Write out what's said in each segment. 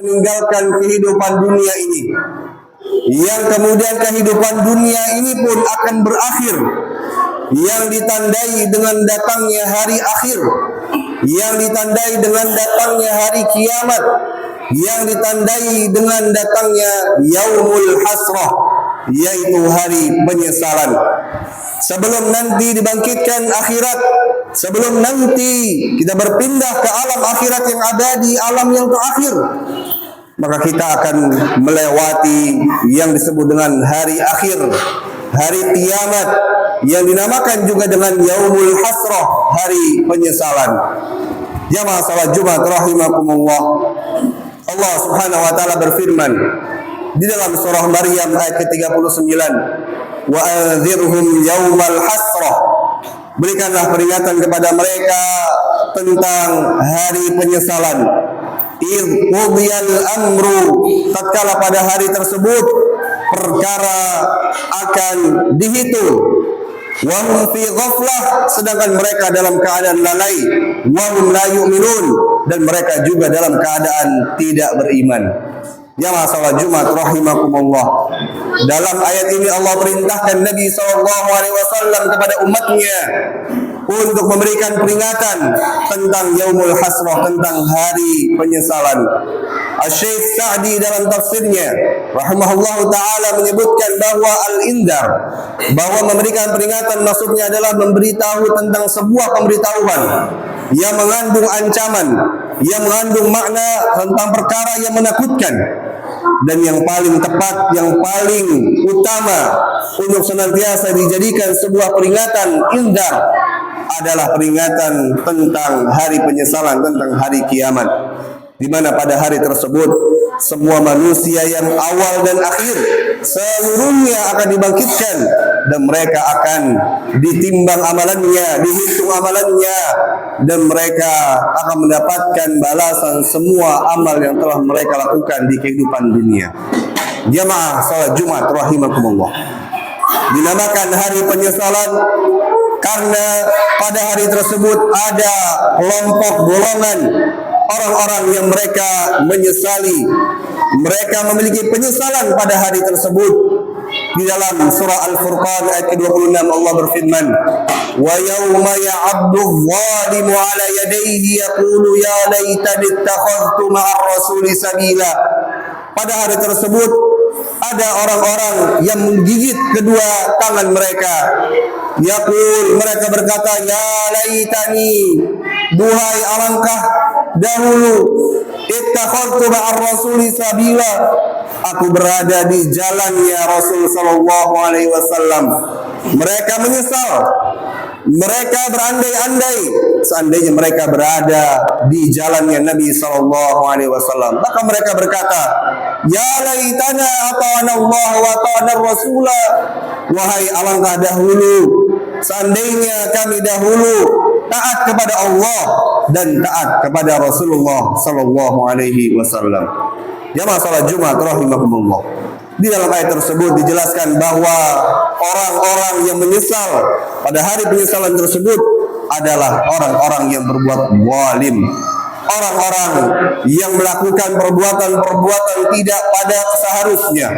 meninggalkan kehidupan dunia ini, yang kemudian kehidupan dunia ini pun akan berakhir, yang ditandai dengan datangnya hari akhir, yang ditandai dengan datangnya hari kiamat, yang ditandai dengan datangnya yaumul hasrah, yaitu hari penyesalan. Sebelum nanti dibangkitkan akhirat, sebelum nanti kita berpindah ke alam akhirat yang abadi, alam yang terakhir, maka kita akan melewati yang disebut dengan hari akhir, hari kiamat, yang dinamakan juga dengan yaumul hasrah, hari penyesalan. Jamaah salat Jumat rahimakumullah, Allah Subhanahu wa taala berfirman di dalam surah Maryam ayat ke-39, wa anzirhum yaumal hasrah, berikanlah peringatan kepada mereka tentang hari penyesalan. Idh qudiyal amru, tatkala pada hari tersebut perkara akan dihitung. Wa hum fi ghaflah, sedangkan mereka dalam keadaan lalai. Wa hum la yu'minun, dan mereka juga dalam keadaan tidak beriman. Jamaah salat Jumat rahimakumullah. Dalam ayat ini Allah perintahkan Nabi SAW kepada umatnya untuk memberikan peringatan tentang yaumul hasrah, tentang hari penyesalan. Asy-Syaikh Sa'di dalam tafsirnya rahimahullahu taala menyebutkan bahwa al-indar, bahwa memberikan peringatan maksudnya adalah memberitahu tentang sebuah pemberitahuan yang mengandung ancaman, yang mengandung makna tentang perkara yang menakutkan. Dan yang paling tepat, yang paling utama untuk senantiasa dijadikan sebuah peringatan indar adalah peringatan tentang hari penyesalan, tentang hari kiamat, di mana pada hari tersebut semua manusia yang awal dan akhir seluruhnya akan dibangkitkan, dan mereka akan ditimbang amalannya, dihitung amalannya, dan mereka akan mendapatkan balasan semua amal yang telah mereka lakukan di kehidupan dunia. Jamaah salat Jumat rahimakumullah, dinamakan hari penyesalan karena pada hari tersebut ada kelompok golongan orang-orang yang mereka menyesali, mereka memiliki penyesalan pada hari tersebut. Di dalam surah Al-Furqan ayat ke-26 Allah berfirman, wa yauma ya'addu adh-dhalimu 'ala yadayhi yaqulu ya laitani ittakhadhtu ma'ar rasuli sabila. Pada hari tersebut ada orang-orang yang menggigit kedua tangan mereka. Yaqul, mereka berkata, ya laitani, duhai alangkah dahulu, ittakhadhtu ma'ar rasuli sabila, aku berada di jalannya Rasul sallallahu alaihi wasallam. Mereka menyesal, mereka berandai-andai seandainya mereka berada di jalannya Nabi sallallahu alaihi wasallam. Maka mereka berkata, ya laitana ata'ana Allah wa ata'ana Rasula, wahai alangkah dahulu seandainya kami dahulu taat kepada Allah dan taat kepada Rasulullah sallallahu alaihi wasallam. Jamaah salat Jumat rahimakumullah. Di dalam ayat tersebut dijelaskan bahwa orang-orang yang menyesal pada hari penyesalan tersebut adalah orang-orang yang berbuat zalim, orang-orang yang melakukan perbuatan-perbuatan tidak pada seharusnya.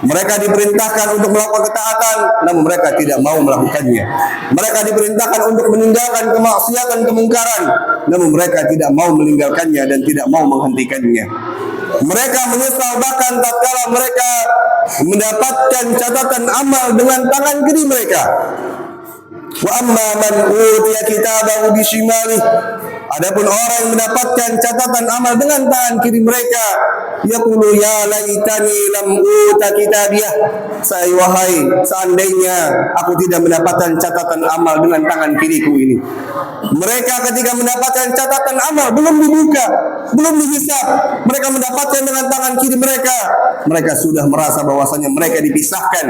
Mereka diperintahkan untuk melakukan ketaatan, namun mereka tidak mau melakukannya. Mereka diperintahkan untuk meninggalkan kemaksiatan, kemungkaran, namun mereka tidak mau meninggalkannya dan tidak mau menghentikannya. Mereka menyesal bahkan tatkala mereka mendapatkan catatan amal dengan tangan kiri mereka. Wa amma man utiya kitabahu bishimalihi, adapun orang yang mendapatkan catatan amal dengan tangan kiri mereka, yaqulu ya laitani lam uta kitabiyah, saya wahai seandainya aku tidak mendapatkan catatan amal dengan tangan kiriku ini. Mereka ketika mendapatkan catatan amal belum dibuka, belum dihisab, mereka mendapatkan dengan tangan kiri mereka, mereka sudah merasa bahwasanya mereka dipisahkan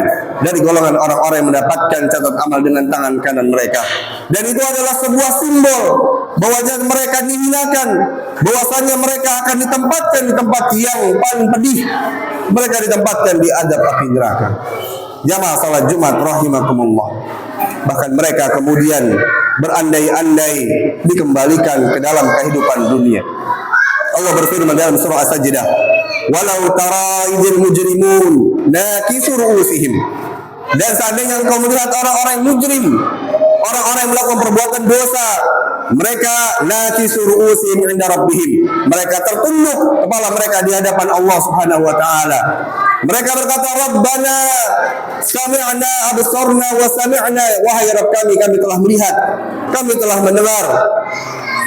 dari golongan orang-orang yang mendapatkan catatan amal dengan tangan kanan mereka. Dan itu adalah sebuah simbol bahwasanya mereka dihinakan, bahwasanya mereka akan ditempatkan di tempat yang paling pedih, mereka ditempatkan di adab api neraka. Jamaah salat Jumat rahimakumullah. Bahkan mereka kemudian berandai-andai dikembalikan ke dalam kehidupan dunia. Allah berfirman dalam surah As-Sajdah, walau tara idzil mujrimun nakisu ru'usihim. Dan seandainya engkau melihat orang-orang mujrim, orang-orang yang melakukan perbuatan dosa, mereka nakisu ru'usihim 'inda rabbihim, mereka tertunduk kepala mereka di hadapan Allah Subhanahu wa taala. Mereka berkata, Rabbana sami'na absarna wa sami'na, wahai Rabb kami telah melihat, kami telah mendengar.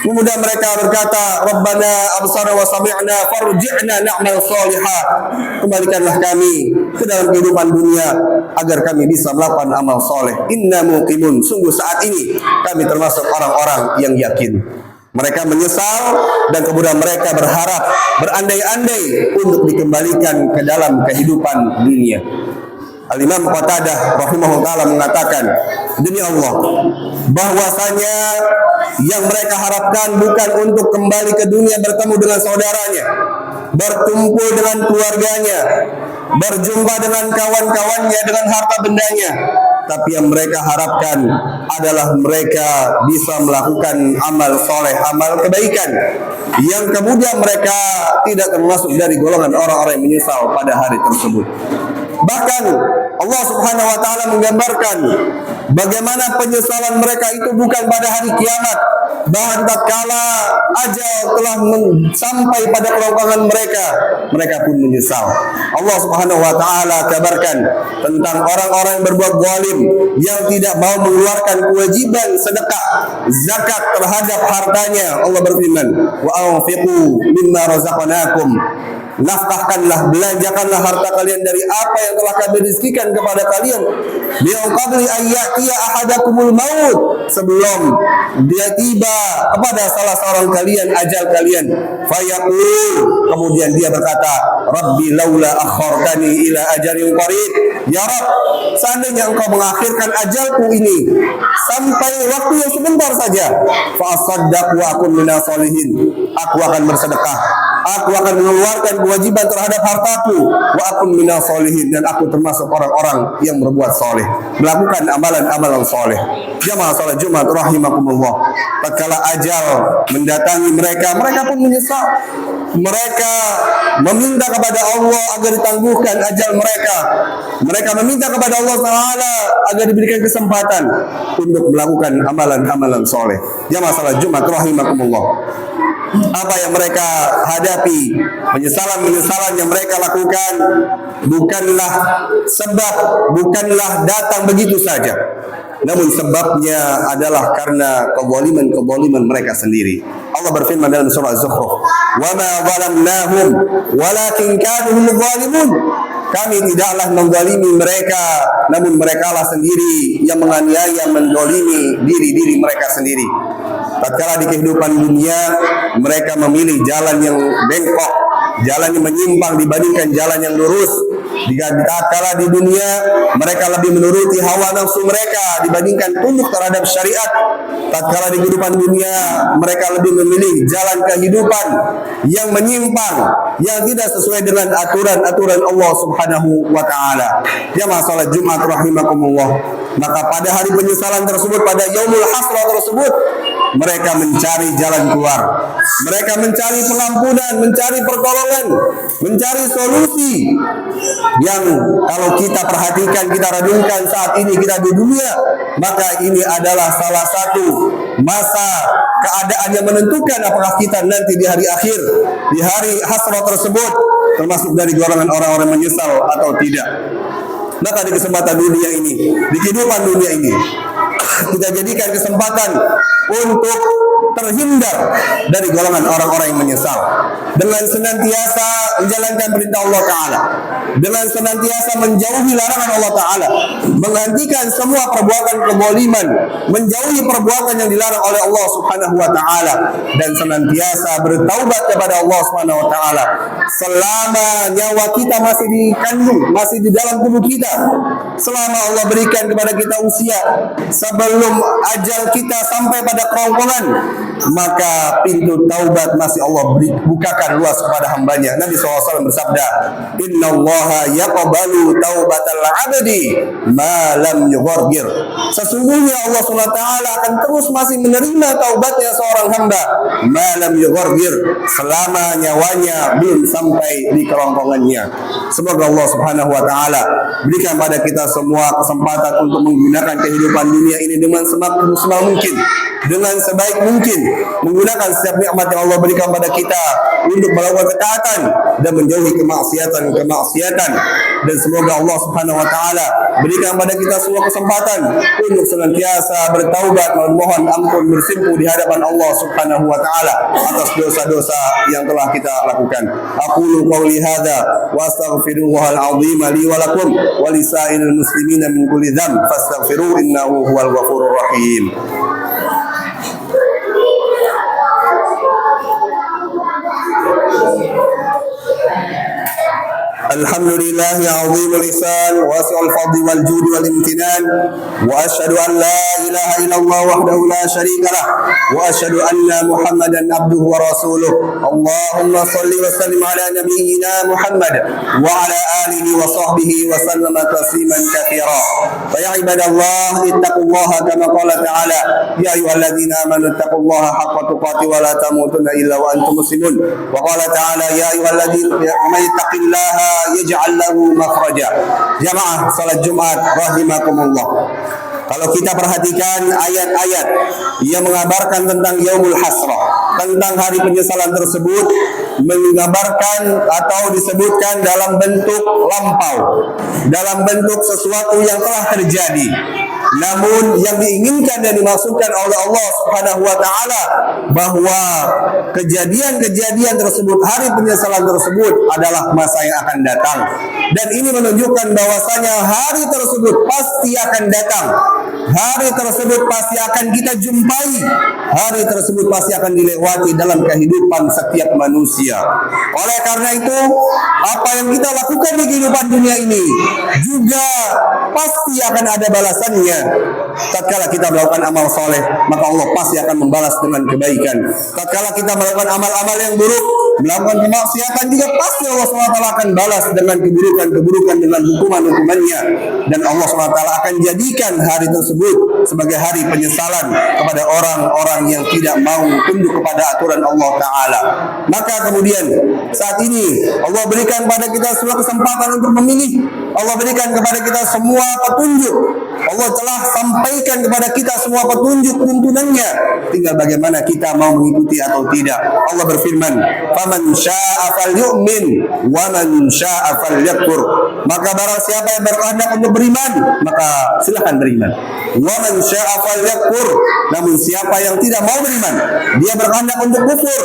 Kemudian mereka berkata, Rabbana absarna wa sami'na farji'na na'mal salihah, kembalikanlah kami ke dalam kehidupan dunia agar kami bisa melakukan amal soleh. Inna muqimun, sungguh saat ini kami termasuk orang-orang yang yakin. Mereka menyesal dan kemudian mereka berharap, berandai-andai untuk dikembalikan ke dalam kehidupan dunia. Al-Imam Qatadah rahimahullah ta'ala mengatakan, demi Allah, bahwasanya yang mereka harapkan bukan untuk kembali ke dunia bertemu dengan saudaranya, berkumpul dengan keluarganya, berjumpa dengan kawan-kawannya, dengan harta bendanya, tapi yang mereka harapkan adalah mereka bisa melakukan amal soleh, amal kebaikan, yang kemudian mereka tidak termasuk dari golongan orang-orang yang menyesal pada hari tersebut. Bahkan Allah Subhanahu wa taala menggambarkan bagaimana penyesalan mereka itu bukan pada hari kiamat, bahkan tatkala ajal telah sampai pada kerongkongan mereka, mereka pun menyesal. Allah Subhanahu wa taala kabarkan tentang orang-orang yang berbuat zalim, yang tidak mau mengeluarkan kewajiban sedekah, zakat terhadap hartanya. Allah berfirman, wa anfiqu mimma razaqnakum, nafkahkanlah, belanjakanlah harta kalian dari apa yang telah kami rizkikan kepada kalian, min qabli ayyatiya ahadakumul maut, sebelum dia tiba kepada salah seorang kalian ajal kalian, fayaqul, kemudian dia berkata, Rabbi laula akhartani ila ajalin qarib, ya Rabb, seandainya engkau mengakhirkan ajalku ini sampai waktu yang sebentar saja, fa asaddaq wa akun minas solihin, aku akan bersedekah, aku akan mengeluarkan kewajiban terhadap hartaku, wa akun minas solihin, dan aku termasuk orang-orang yang berbuat soleh, melakukan amalan-amalan soleh. Jamaah salat Jumat rahimakumullah, tatkala ajal mendatangi mereka, mereka pun menyesal. Mereka meminta kepada Allah agar ditangguhkan ajal mereka. Mereka meminta kepada Allah Taala agar diberikan kesempatan untuk melakukan amalan-amalan soleh. Jamaah salat Jumat rahimakumullah, apa yang mereka hadapi, penyesalan-penyesalan yang mereka lakukan, bukanlah datang begitu saja, namun sebabnya adalah karena kezaliman mereka sendiri. Allah berfirman dalam surah Az-Zukhruf, "Wa ma zalamnahum walakin kanu hum zalimun." Kami tidaklah menzalimi mereka, namun merekalah sendiri yang menganiaya, menzalimi diri mereka sendiri. Tatkala di kehidupan dunia mereka memilih jalan yang bengkok, jalan yang menyimpang dibandingkan jalan yang lurus. Tatkala di dunia mereka lebih menuruti hawa nafsu mereka dibandingkan tunduk terhadap syariat. Tatkala di kehidupan dunia mereka lebih memilih jalan kehidupan yang menyimpang, yang tidak sesuai dengan aturan-aturan Allah Subhanahu wa taala. Jamaah salat Jumat rahimakumullah, maka pada hari penyesalan tersebut, pada yaumul hasrah tersebut, mereka mencari jalan keluar, mereka mencari pengampunan, mencari pertolongan, mencari solusi yang kalau kita perhatikan, kita renungkan saat ini kita di dunia, maka ini adalah salah satu masa keadaan yang menentukan apakah kita nanti di hari akhir, di hari hasrah tersebut, termasuk dari golongan orang-orang menyesal atau tidak. Maka di kesempatan dunia ini, di kehidupan dunia ini, kita jadikan kesempatan untuk terhindar dari golongan orang-orang yang menyesal, dengan senantiasa menjalankan perintah Allah Ta'ala, dengan senantiasa menjauhi larangan Allah Ta'ala, menghentikan semua perbuatan kezaliman, menjauhi perbuatan yang dilarang oleh Allah Subhanahu wa Ta'ala, dan senantiasa bertaubat kepada Allah Subhanahu wa Ta'ala selama nyawa kita masih dikandung, masih di dalam tubuh kita, selama Allah berikan kepada kita usia, sebelum ajal kita sampai pada kerongkongan, maka pintu taubat masih Allah bukakan luas kepada hambanya. Nabi SAW bersabda, Innallaha yaqbalu taubatal abdi ma lam yughargir. Sesungguhnya Allah SWT akan terus masih menerima taubatnya seorang hamba ma lam yughargir, selama nyawanya belum sampai di kerongkongannya. Semoga Allah Subhanahu wa taala berikan pada kita semua kesempatan untuk menggunakan kehidupan dunia ini dengan semaksimal mungkin, dengan sebaik mungkin, menggunakan setiap nikmat yang Allah berikan pada kita untuk melakukan ketaatan dan menjauhi kemaksiatan. Dan semoga Allah Subhanahu wa taala berikan pada kita semua kesempatan untuk senantiasa bertaubat, memohon ampun, bersimpuh di hadapan Allah Subhanahu wa taala atas dosa-dosa yang telah kita lakukan. Aqulu qouli hadza wa astaghfirullahal azim li wa lakum wa lisairil muslimina min kulli dzamb fastaghfiruhu innahu huwal ghafurur rahim. الحمد لله عظيم اللسان واسع الفضل والجود والامتنان واشهد ان لا اله الا الله وحده لا شريك له واشهد ان محمدا عبده ورسوله اللهم صل وسلم على نبينا محمد وعلى اله وصحبه وسلم تسليما كثيرا. فيا عباد الله اتقوا الله كما قال تعالى يا ايها الذين امنوا اتقوا الله حق تقاته ولا تموتن الا وانتم مسلمون. وقال تعالى يا ايها الذين من يتق الله yaj'al lahu makhraja. Jamaah salat Jumat rahimakumullah. Kalau kita perhatikan ayat-ayat yang mengabarkan tentang yaumul hasrah, tentang hari penyesalan tersebut, mengabarkan atau disebutkan dalam bentuk lampau, dalam bentuk sesuatu yang telah terjadi. Namun yang diinginkan dan dimaksudkan oleh Allah Subhanahu wa taala bahwa kejadian-kejadian tersebut, hari penyesalan tersebut adalah masa yang akan datang. Dan ini menunjukkan bahwasanya hari tersebut pasti akan datang. Hari tersebut pasti akan kita jumpai. Hari tersebut pasti akan dilewati dalam kehidupan setiap manusia. Oleh karena itu, apa yang kita lakukan di kehidupan dunia ini juga pasti akan ada balasannya. Tatkala kita melakukan amal soleh, maka Allah pasti akan membalas dengan kebaikan. Tatkala kita melakukan amal-amal yang buruk, melakukan kemaksiatan, juga pasti Allah SWT akan balas dengan keburukan-keburukan, dengan hukuman-hukumannya. Dan Allah SWT akan jadikan hari tersebut sebagai hari penyesalan kepada orang-orang yang tidak mau tunduk kepada aturan Allah Ta'ala. Maka kemudian saat ini Allah berikan kepada kita semua kesempatan untuk memilih. Allah berikan kepada kita semua petunjuk. Allah telah sampaikan kepada kita semua petunjuk tuntunannya. Tinggal bagaimana kita mau mengikuti atau tidak. Allah berfirman, "Faman syaa'a falyu'min wa man syaa'a falyakfur." Maka barang siapa yang berkehendak untuk beriman, maka silakan beriman. Wa man syaa'a falyakfur. Namun siapa yang tidak mau beriman, dia berkehendak untuk kufur,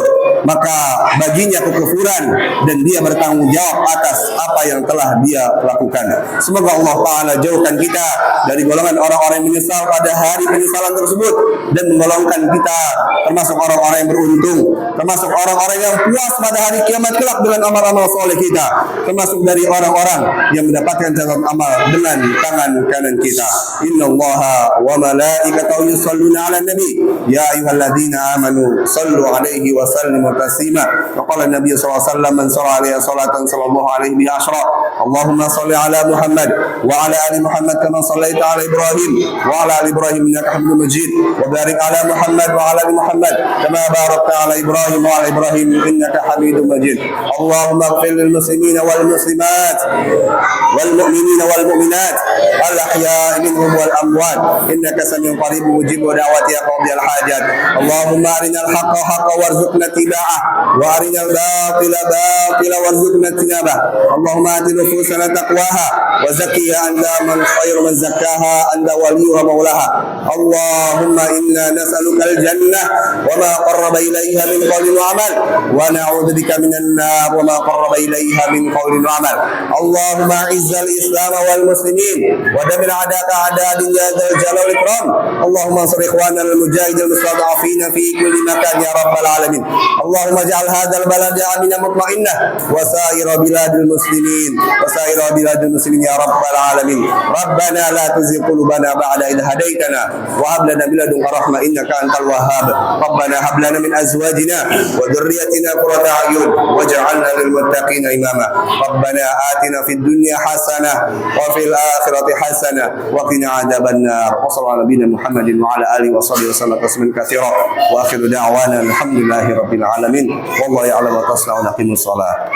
maka baginya kekufuran dan dia bertanggung jawab atas apa yang telah dia lakukan. Semoga Allah Ta'ala jauhkan kita dari golongan orang-orang yang menyesal pada hari penyesalan tersebut dan menggolongkan kita termasuk orang-orang yang beruntung, termasuk orang-orang yang puas pada hari kiamat kelak dengan amal-amal soleh kita, termasuk dari orang-orang yang mendapatkan catatan amal dengan tangan kanan kita. Innallaha wa malaikatahu yusholluna 'alan nabi ya ayyuhalladzina amanu shallu 'alaihi wa sallimu taslima. Wa qala an-nabiy sallallahu alaihi wasallam man shalla 'alaihi salatan sallallahu alaihi bi asyra. Allahumma shalli 'ala Muhammad wa 'ala ali Muhammad kama shallaita 'ala Ibrahim wa 'ala ali Ibrahim innaka Hamidum Majid. Wa barik 'ala Muhammad wa 'ala ali Muhammad kama barakta 'ala Ibrahim wa 'ala Ibrahim innaka Hamidum Majid. Allahumma ighfir lil muslimina wal muslimat wal mu'minina wal mu'minat al ahya'i minhum wal amwat innaka samiun qaribun mujibud da'wati ya qadiyal hajat. Allahumma arinal haqqa haqqan warzuqna ittiba'ah wa arinal batila batila warzuqna ijtinabah. Allahumma ati nufusana taqwaha wa zakkiha anta man khairu man zakkaha anta waliyuha maulaha. Allahumma inna nas'aluka al-jannah wa ma qarraba ilayha min qawlin wa amal wa na'udzubika minan nar wa ma qarraba ilayha min qawlin wa amal. Allahumma izzal islam wal muslimin wa damir a'daka a'da din ya dzal jalali wal ikram. Allahumma ansur ikhwana al mujahidin al mustad'afin fi kulli makan ya rabbal alamin. Allahumma ij'al hadzal balada aminan mutma'innah wa sa'ira biladil muslimin wa sa'ira biladil muslimin ya rabbal alamin. Rabbana la tuzigh qulubana ba'da idh hadaitana wa hab lana min ladunka rahmah innaka antal fatahal wahhab. Rabbana hab lana min azwajina wa dhurriyyatina qurrata a'yun waj'alna lil muttaqina imama. Rabbana atina fid dunya hasanah wa fil akhirati hasanah wa qina adzabannar. Wa sallallahu ala Muhammadin wa ala alihi wa sahbihi wasallam tasliman katsira. Wa akhiru da'wana alhamdulillahi rabbil alamin. Wallahu ya'lamu wa tasna'una. Aqimus shalah.